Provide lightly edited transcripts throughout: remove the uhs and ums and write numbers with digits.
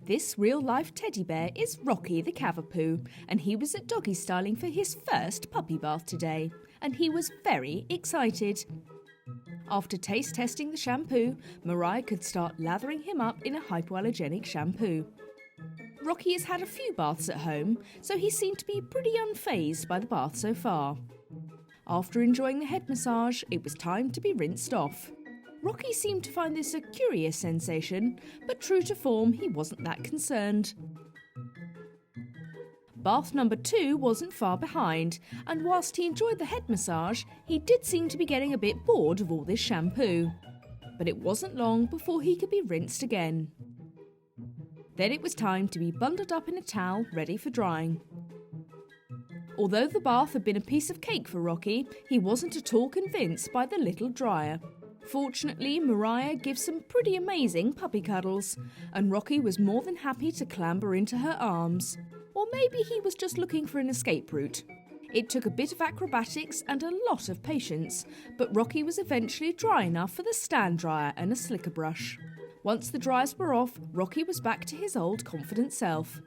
This real-life teddy bear is Rocky the Cavapoo, and he was at Doggy styling for his first puppy bath today, and he was very excited. After taste testing the shampoo, Mariah could start lathering him up in a hypoallergenic shampoo. Rocky has had a few baths at home, so he seemed to be pretty unfazed by the bath so far. After enjoying the head massage, it was time to be rinsed off. Rocky seemed to find this a curious sensation, but true to form, he wasn't that concerned. Bath number 2 wasn't far behind, and whilst he enjoyed the head massage, he did seem to be getting a bit bored of all this shampoo. But it wasn't long before he could be rinsed again. Then it was time to be bundled up in a towel ready for drying. Although the bath had been a piece of cake for Rocky, he wasn't at all convinced by the little dryer. Fortunately, Mariah gives some pretty amazing puppy cuddles, and Rocky was more than happy to clamber into her arms. Or maybe he was just looking for an escape route. It took a bit of acrobatics and a lot of patience, but Rocky was eventually dry enough for the stand dryer and a slicker brush. Once the dryers were off, Rocky was back to his old confident self.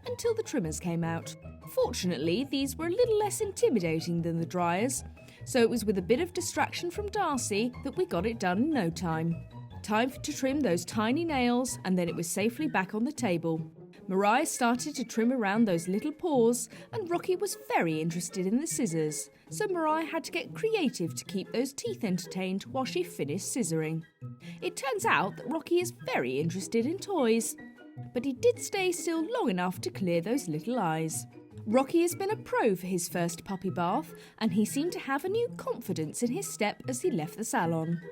Until the trimmers came out. Fortunately, these were a little less intimidating than the dryers, so it was with a bit of distraction from Darcy that we got it done in no time. Time to trim those tiny nails, and then it was safely back on the table. Mariah started to trim around those little paws, and Rocky was very interested in the scissors, so Mariah had to get creative to keep those teeth entertained while she finished scissoring. It turns out that Rocky is very interested in toys, but he did stay still long enough to clear those little eyes. Rocky has been a pro for his first puppy bath, and he seemed to have a new confidence in his step as he left the salon.